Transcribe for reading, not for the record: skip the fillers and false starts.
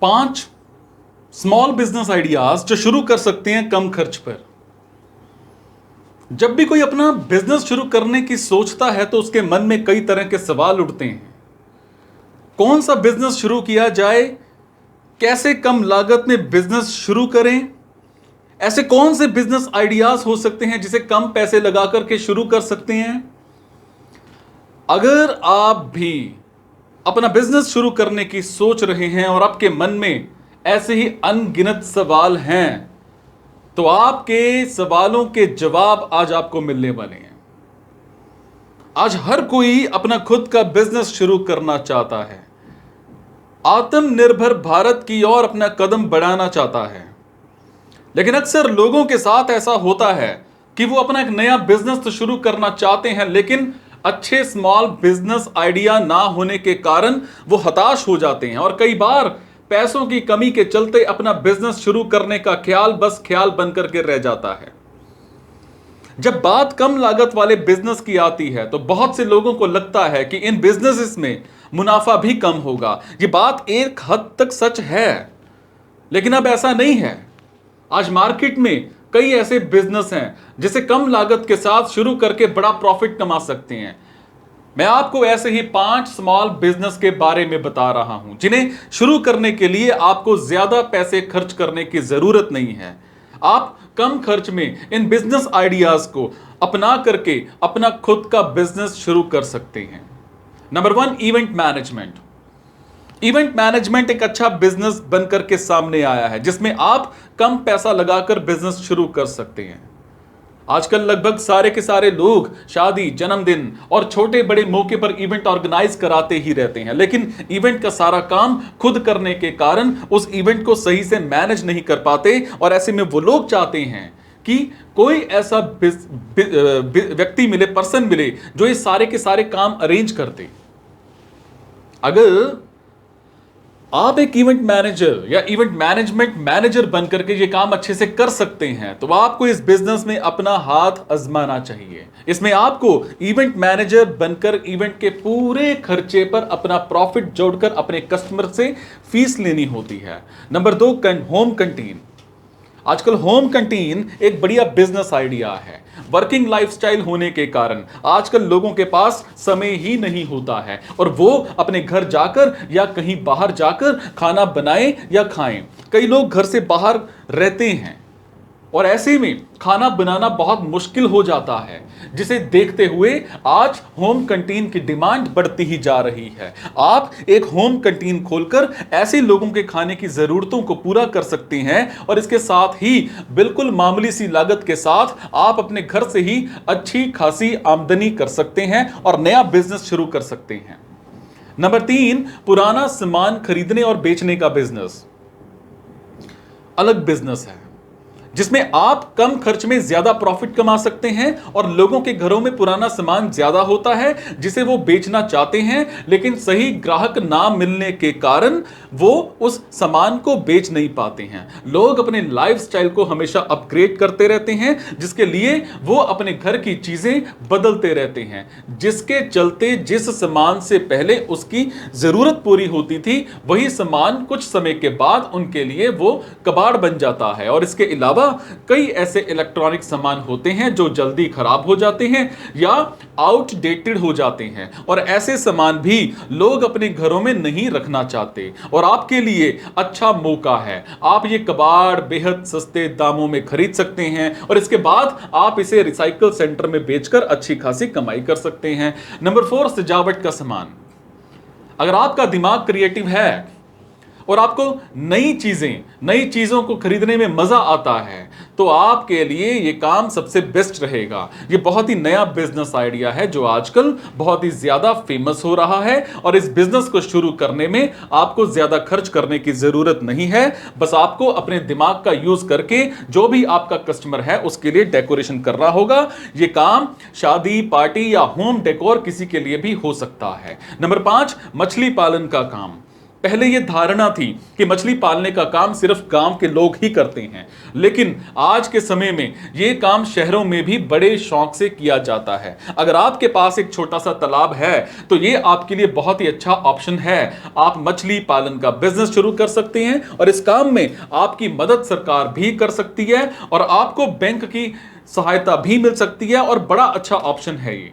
5 small business ideas जो शुरू कर सकते हैं कम खर्च पर। जब भी कोई अपना बिजनेस शुरू करने की सोचता है तो उसके मन में कई तरह के सवाल उठते हैं। कौन सा बिजनेस शुरू किया जाए, कैसे कम लागत में बिजनेस शुरू करें, ऐसे कौन से बिजनेस आइडियाज हो सकते हैं जिसे कम पैसे लगा करके शुरू कर सकते हैं। अगर आप भी अपना बिजनेस शुरू करने की सोच रहे हैं और आपके मन में ऐसे ही अनगिनत सवाल हैं, तो आपके सवालों के जवाब आज आपको मिलने वाले हैं। आज हर कोई अपना खुद का बिजनेस शुरू करना चाहता है, आत्मनिर्भर भारत की ओर अपना कदम बढ़ाना चाहता है। लेकिन अक्सर लोगों के साथ ऐसा होता है कि वो अपना एक नया बिजनेस तो शुरू करना चाहते हैं, लेकिन अच्छे स्मॉल बिजनेस आइडिया ना होने के कारण वो हताश हो जाते हैं और कई बार पैसों की कमी के चलते अपना बिजनेस शुरू करने का ख्याल बस ख्याल बनकर के रह जाता है। जब बात कम लागत वाले बिजनेस की आती है तो बहुत से लोगों को लगता है कि इन बिजनेसेस में मुनाफा भी कम होगा। ये बात एक हद तक सच है, लेकिन अब ऐसा नहीं है। आज मार्केट में कई ऐसे बिजनेस हैं जिसे कम लागत के साथ शुरू करके बड़ा प्रॉफिट कमा सकते हैं। मैं आपको ऐसे ही 5 स्मॉल बिजनेस के बारे में बता रहा हूं जिन्हें शुरू करने के लिए आपको ज्यादा पैसे खर्च करने की जरूरत नहीं है। आप कम खर्च में इन बिजनेस आइडियाज को अपना करके अपना खुद का बिजनेस शुरू कर सकते हैं। Number 1, event management. Event management एक अच्छा बिजनेस बनकर के सामने आया है जिसमें आप कम पैसा लगाकर बिजनेस शुरू कर सकते हैं। आजकल लगभग सारे के सारे लोग शादी, जन्मदिन और छोटे बड़े मौके पर इवेंट ऑर्गेनाइज कराते ही रहते हैं, लेकिन इवेंट का सारा काम खुद करने के कारण उस इवेंट को सही से मैनेज नहीं कर पाते और ऐसे में वो लोग चाहते हैं कि कोई ऐसा व्यक्ति मिले, पर्सन मिले जो ये सारे के सारे काम अरेंज कर दे। अगर आप एक इवेंट मैनेजर या इवेंट मैनेजमेंट मैनेजर बनकर के ये काम अच्छे से कर सकते हैं तो आपको इस बिजनेस में अपना हाथ आजमाना चाहिए। इसमें आपको इवेंट मैनेजर बनकर इवेंट के पूरे खर्चे पर अपना प्रॉफिट जोड़कर अपने कस्टमर से फीस लेनी होती है। Number 2, home canteen. आजकल होम कैंटीन एक बढ़िया बिजनेस आइडिया है। वर्किंग लाइफस्टाइल होने के कारण आजकल लोगों के पास समय ही नहीं होता है और वो अपने घर जाकर या कहीं बाहर जाकर खाना बनाएं या खाएं। कई लोग घर से बाहर रहते हैं और ऐसे में खाना बनाना बहुत मुश्किल हो जाता है, जिसे देखते हुए आज होम कैंटीन की डिमांड बढ़ती ही जा रही है। आप एक होम कैंटीन खोलकर ऐसे लोगों के खाने की जरूरतों को पूरा कर सकते हैं और इसके साथ ही बिल्कुल मामूली सी लागत के साथ आप अपने घर से ही अच्छी खासी आमदनी कर सकते हैं और नया बिजनेस शुरू कर सकते हैं। नंबर 3, पुराना सामान खरीदने और बेचने का बिजनेस। अलग बिजनेस है जिसमें आप कम खर्च में ज्यादा प्रॉफिट कमा सकते हैं और लोगों के घरों में पुराना सामान ज्यादा होता है जिसे वो बेचना चाहते हैं, लेकिन सही ग्राहक ना मिलने के कारण वो उस सामान को बेच नहीं पाते हैं। लोग अपने लाइफस्टाइल को हमेशा अपग्रेड करते रहते हैं, जिसके लिए वो अपने घर की चीजें बदलते रहते हैं, जिसके चलते जिस सामान से पहले उसकी जरूरत पूरी होती थी वही सामान कुछ समय के बाद उनके लिए वो कबाड़ बन जाता है। और इसके अलावा कई ऐसे इलेक्ट्रॉनिक सामान होते हैं जो जल्दी खराब हो जाते हैं या आउटडेटेड हो जाते हैं और ऐसे सामान भी लोग अपने घरों में नहीं रखना चाहते। और आपके लिए अच्छा मौका है, आप ये कबाड़ बेहद सस्ते दामों में खरीद सकते हैं और इसके बाद आप इसे रिसाइकल सेंटर में बेचकर अच्छी खासी कमाई कर सकते हैं। नंबर 4, सजावट का सामान। अगर आपका दिमाग क्रिएटिव है और आपको नई चीजों को खरीदने में मजा आता है तो आपके लिए यह काम सबसे बेस्ट रहेगा। यह बहुत ही नया बिजनेस आइडिया है जो आजकल बहुत ही ज्यादा फेमस हो रहा है और इस बिजनेस को शुरू करने में आपको ज्यादा खर्च करने की जरूरत नहीं है। बस आपको अपने दिमाग का यूज करके जो भी आपका कस्टमर है उसके लिए डेकोरेशन करना होगा। यह काम शादी, पार्टी या होम डेकोर किसी के लिए भी हो सकता है। नंबर 5, मछली पालन का काम। पहले ये धारणा थी कि मछली पालने का काम सिर्फ गांव के लोग ही करते हैं, लेकिन आज के समय में ये काम शहरों में भी बड़े शौक से किया जाता है। अगर आपके पास एक छोटा सा तालाब है तो ये आपके लिए बहुत ही अच्छा ऑप्शन है। आप मछली पालन का बिजनेस शुरू कर सकते हैं और इस काम में आपकी मदद सरकार भी कर सकती है और आपको बैंक की सहायता भी मिल सकती है और बड़ा अच्छा ऑप्शन है ये।